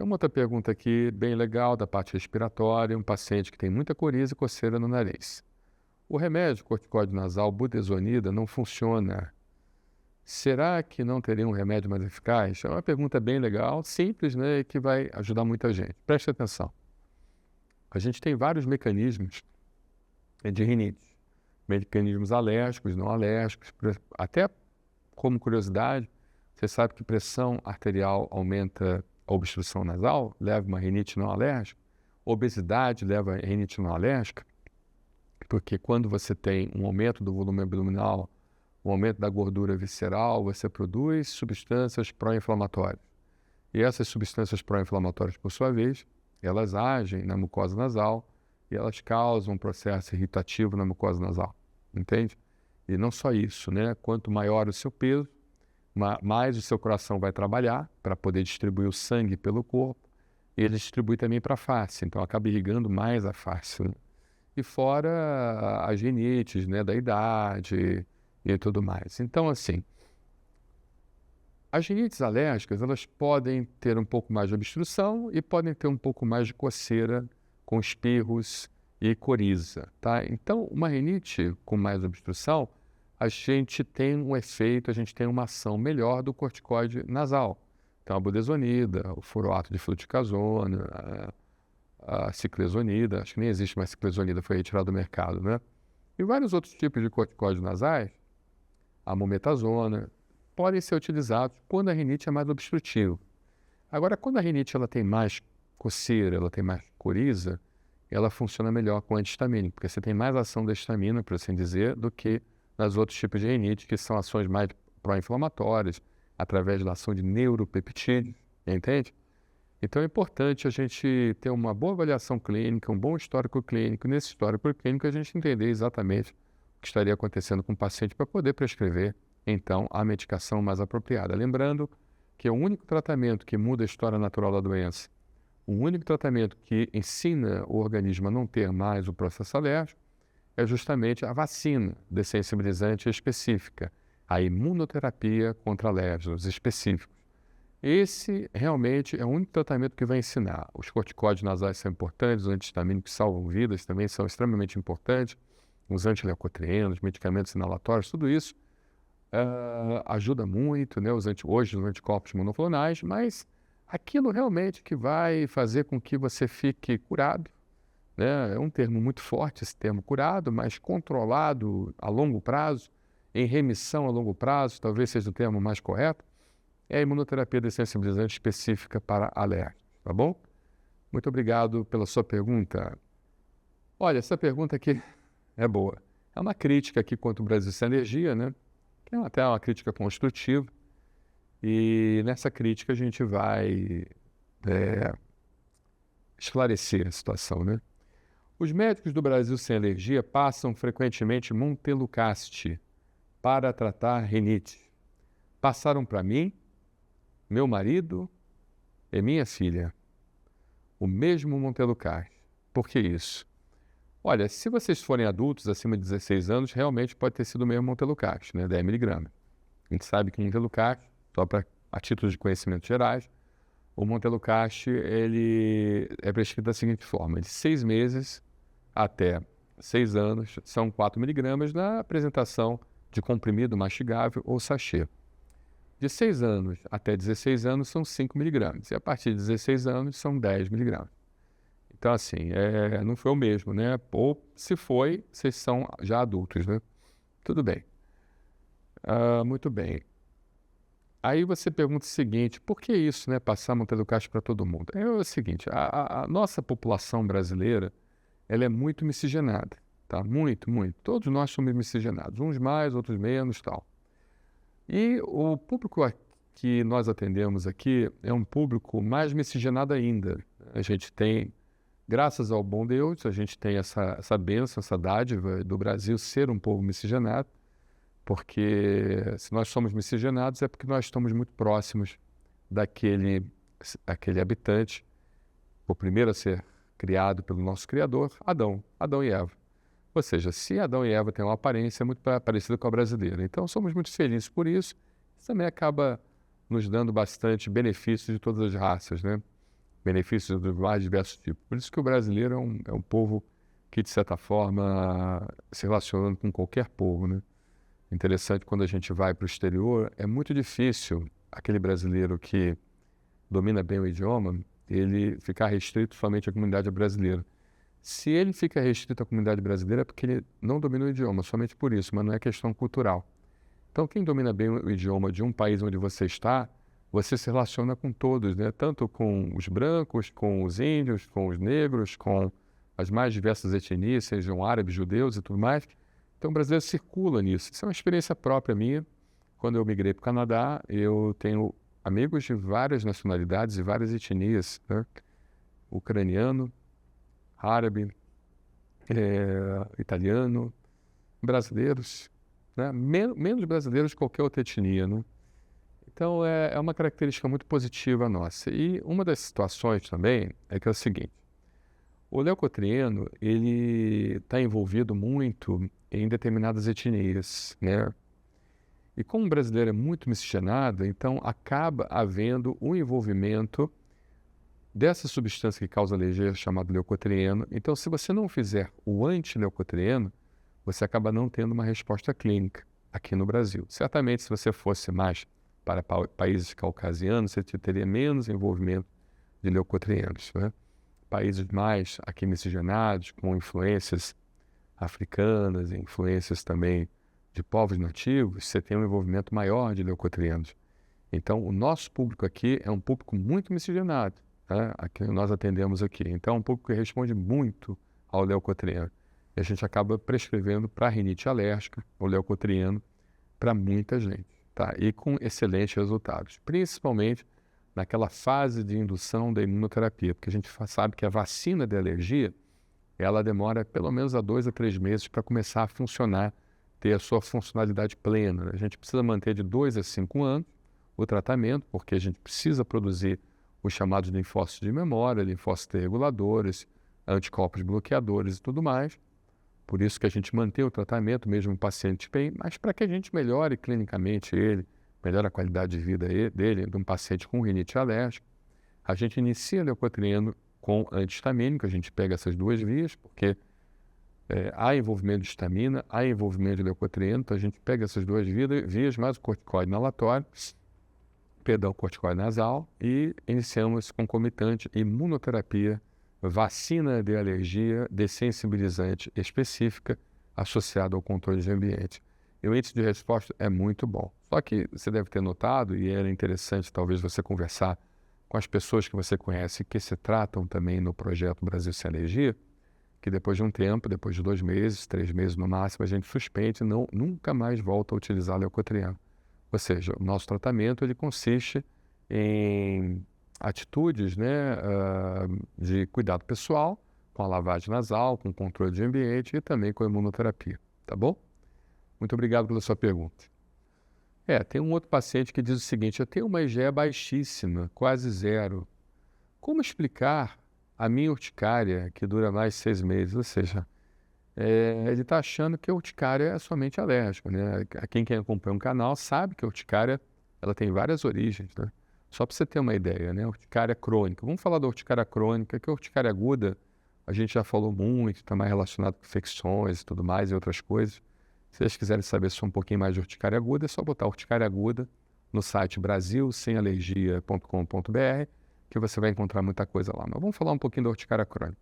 Tem uma outra pergunta aqui, bem legal, da parte respiratória, um paciente que tem muita coriza e coceira no nariz. O remédio corticóide nasal budesonida não funciona. Será que não teria um remédio mais eficaz? É uma pergunta bem legal, simples, né, e que vai ajudar muita gente. Preste atenção. A gente tem vários mecanismos de rinite. Mecanismos alérgicos, não alérgicos. Até como curiosidade, você sabe que pressão arterial aumenta a obstrução nasal, leva uma rinite não alérgica. Obesidade leva a rinite não alérgica, porque quando você tem um aumento do volume abdominal, um aumento da gordura visceral, você produz substâncias pró-inflamatórias. E essas substâncias pró-inflamatórias, por sua vez, elas agem na mucosa nasal e elas causam um processo irritativo na mucosa nasal, entende? E não só isso, né? Quanto maior o seu peso, mais o seu coração vai trabalhar para poder distribuir o sangue pelo corpo e ele distribui também para a face, então acaba irrigando mais a face, né? E fora as rinites, né, da idade e tudo mais. Então, assim, as rinites alérgicas, elas podem ter um pouco mais de obstrução e podem ter um pouco mais de coceira com espirros e coriza, tá? Então, uma rinite com mais obstrução, a gente tem um efeito, a gente tem uma ação melhor do corticoide nasal. Então, a budesonida, o furoato de fluticasona, a ciclesonida, acho que nem existe mais ciclesonida, foi retirada do mercado, né? E vários outros tipos de corticóides nasais, a mometasona, podem ser utilizados quando a rinite é mais obstrutiva. Agora, quando a rinite ela tem mais coceira, ela tem mais coriza, ela funciona melhor com antihistamínico, porque você tem mais ação da histamina, por assim dizer, do que nas outros tipos de rinite, que são ações mais pró-inflamatórias, através da ação de neuropeptídeos, entende? Então é importante a gente ter uma boa avaliação clínica, um bom histórico clínico. Nesse histórico clínico, a gente entender exatamente o que estaria acontecendo com o paciente para poder prescrever, então, a medicação mais apropriada. Lembrando que o único tratamento que muda a história natural da doença, o único tratamento que ensina o organismo a não ter mais o processo alérgico, é justamente a vacina dessensibilizante específica, a imunoterapia contra alérgenos específicos. Esse realmente é o único tratamento que vai ensinar. Os corticóides nasais são importantes, os antihistamínicos que salvam vidas também são extremamente importantes, os antileucotrienos, medicamentos inalatórios, tudo isso ajuda muito, né, hoje os anticorpos monoclonais, mas aquilo realmente que vai fazer com que você fique curado, né? É um termo muito forte esse termo curado, mas controlado a longo prazo, em remissão a longo prazo, talvez seja o termo mais correto, é a imunoterapia dessensibilizante específica para alérgicos, tá bom? Muito obrigado pela sua pergunta. Olha, essa pergunta aqui é boa. É uma crítica aqui contra o Brasil Sem Alergia, né? Que é até uma crítica construtiva. E nessa crítica a gente vai esclarecer a situação, né? Os médicos do Brasil Sem Alergia passam frequentemente Montelukast para tratar rinite. Passaram para mim, meu marido e minha filha o mesmo Montelukast. Por que isso? Olha, se vocês forem adultos acima de 16 anos, realmente pode ter sido o mesmo Montelukast, né, 10 miligramas. A gente sabe que o Montelukast, só a título de conhecimentos gerais, o Montelukast ele é prescrito da seguinte forma: de 6 meses até 6 anos são 4 miligramas na apresentação de comprimido mastigável ou sachê. De 6 anos até 16 anos são 5 miligramas e a partir de 16 anos são 10 miligramas. Então, assim, não foi o mesmo, né? Ou se foi, vocês são já adultos, né? Tudo bem. Muito bem. Aí você pergunta o seguinte: por que isso, né? Passar Montelukast para todo mundo? É o seguinte: a nossa população brasileira, ela é muito miscigenada, tá? Muito, muito. Todos nós somos miscigenados, uns mais, outros menos, tal. E o público que nós atendemos aqui é um público mais miscigenado ainda. A gente tem, graças ao bom Deus, a gente tem essa bênção, essa dádiva do Brasil ser um povo miscigenado, porque se nós somos miscigenados é porque nós estamos muito próximos daquele habitante, o primeiro a ser criado pelo nosso Criador, Adão e Eva. Ou seja, se Adão e Eva têm uma aparência muito parecida com a brasileira, então somos muito felizes por isso. Isso também acaba nos dando bastante benefício de todas as raças, né? benefícios dos mais diversos tipos. Por isso que o brasileiro é um povo que, de certa forma, se relaciona com qualquer povo, né? Interessante, quando a gente vai para o exterior, é muito difícil aquele brasileiro que domina bem o idioma, ele ficar restrito somente à comunidade brasileira. Se ele fica restrito à comunidade brasileira é porque ele não domina o idioma, somente por isso, mas não é questão cultural. Então, quem domina bem o idioma de um país onde você está, você se relaciona com todos, né? Tanto com os brancos, com os índios, com os negros, com as mais diversas etnias, sejam árabes, judeus e tudo mais. Então, o brasileiro circula nisso. Isso é uma experiência própria minha. Quando eu migrei para o Canadá, eu tenho amigos de várias nacionalidades e várias etnias, né? Ucraniano, árabe, italiano, brasileiros, né? Menos brasileiros de qualquer outra etnia, né? Então, é uma característica muito positiva nossa. E uma das situações também é que é o seguinte: o leucotrieno, ele está envolvido muito em determinadas etnias, né? E como o brasileiro é muito miscigenado, então acaba havendo um envolvimento dessa substância que causa alergia, chamada leucotrieno. Então, se você não fizer o antileucotrieno, você acaba não tendo uma resposta clínica aqui no Brasil. Certamente, se você fosse mais para países caucasianos, você teria menos envolvimento de leucotrienos, né? Países mais aqui miscigenados, com influências africanas, influências também de povos nativos, você tem um envolvimento maior de leucotrienos. Então, o nosso público aqui é um público muito miscigenado, né? Aqui nós atendemos aqui. Então, é um público que responde muito ao leucotrieno. E a gente acaba prescrevendo para rinite alérgica o leucotrieno para muita gente, tá? E com excelentes resultados, principalmente naquela fase de indução da imunoterapia, porque a gente sabe que a vacina de alergia, ela demora pelo menos 2 a 3 meses para começar a funcionar, ter a sua funcionalidade plena, né? A gente precisa manter de 2 a 5 anos o tratamento, porque a gente precisa produzir os chamados linfócitos de memória, linfócitos reguladores, anticorpos bloqueadores e tudo mais. Por isso que a gente mantém o tratamento, mesmo em paciente bem, mas para que a gente melhore clinicamente ele, melhore a qualidade de vida dele, de um paciente com rinite alérgica, a gente inicia leucotrieno com antihistamínico, a gente pega essas duas vias, porque há envolvimento de histamina, há envolvimento de leucotrieno, então a gente pega essas duas vias mais o corticoide inalatório, corticoide nasal, e iniciamos concomitante imunoterapia, vacina de alergia dessensibilizante específica associada ao controle de ambiente. E o índice de resposta é muito bom. Só que você deve ter notado, e era interessante talvez você conversar com as pessoas que você conhece que se tratam também no projeto Brasil Sem Alergia, que depois de um tempo, depois de 2 meses, 3 meses no máximo, a gente suspende e nunca mais volta a utilizar leucotrieno. Ou seja, o nosso tratamento ele consiste em atitudes, né, de cuidado pessoal, com a lavagem nasal, com controle de ambiente e também com a imunoterapia, tá bom? Muito obrigado pela sua pergunta. Tem um outro paciente que diz o seguinte: eu tenho uma IgE baixíssima, quase zero. Como explicar a minha urticária, que dura mais de 6 meses? Ou seja, ele está achando que a urticária é somente alérgica, né? Quem acompanha um canal sabe que a urticária ela tem várias origens, né? Só para você ter uma ideia, né? Urticária crônica. Vamos falar da urticária crônica, que a urticária aguda a gente já falou muito, está mais relacionado com infecções e tudo mais e outras coisas. Se vocês quiserem saber só um pouquinho mais de urticária aguda, é só botar urticária aguda no site brasilsemalergia.com.br, que você vai encontrar muita coisa lá. Mas vamos falar um pouquinho da urticária crônica.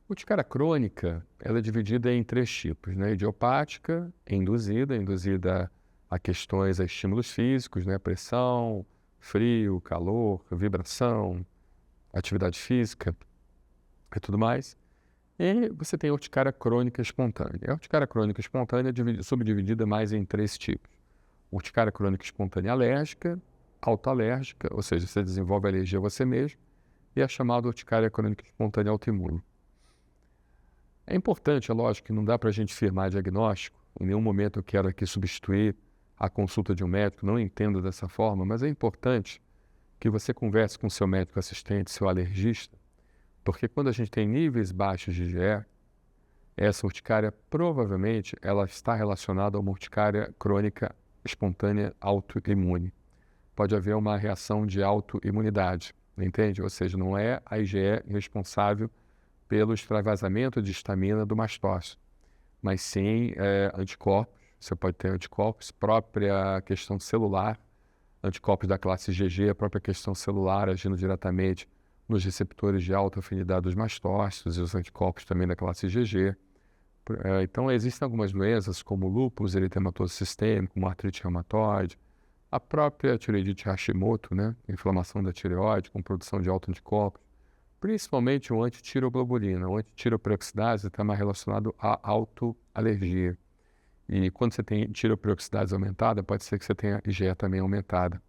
A urticária crônica, ela é dividida em 3 tipos, né? Idiopática, induzida a questões, a estímulos físicos, né? Pressão, frio, calor, vibração, atividade física e tudo mais. E você tem a urticária crônica espontânea. A urticária crônica espontânea é subdividida mais em 3 tipos. Urticária crônica espontânea alérgica, autoalérgica, ou seja, você desenvolve alergia a você mesmo, e a chamada urticária crônica espontânea autoimune. É importante, é lógico, que não dá para a gente firmar diagnóstico. Em nenhum momento eu quero aqui substituir a consulta de um médico, não entendo dessa forma, mas é importante que você converse com seu médico assistente, seu alergista, porque quando a gente tem níveis baixos de IgE, essa urticária provavelmente ela está relacionada a uma urticária crônica espontânea autoimune. Pode haver uma reação de autoimunidade, entende? Ou seja, não é a IgE responsável pelo extravasamento de histamina do mastócito, mas sim anticorpos. Você pode ter anticorpos, própria questão celular, anticorpos da classe IgG, a própria questão celular agindo diretamente nos receptores de alta afinidade dos mastócitos e os anticorpos também da classe IgG. Então, existem algumas doenças como lúpus eritematoso sistêmico, como artrite reumatoide, a própria tireoidite Hashimoto, né? Inflamação da tireoide com produção de autoanticorpos, principalmente o antitireoglobulina. O antitireoperoxidase está mais relacionado à autoalergia. E quando você tem tireoperoxidase aumentada, pode ser que você tenha IgE também aumentada,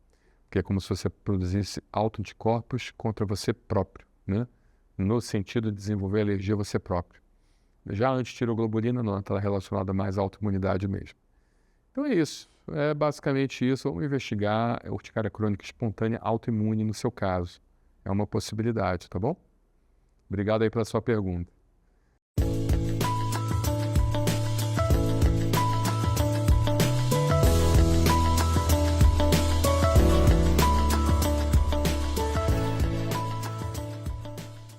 que é como se você produzisse autoanticorpos contra você próprio, né? No sentido de desenvolver alergia a você próprio. Já a antitireoglobulina não, está relacionada mais à autoimunidade mesmo. Então é isso, é basicamente isso. Vamos investigar a urticária crônica espontânea autoimune no seu caso. É uma possibilidade, tá bom? Obrigado aí pela sua pergunta.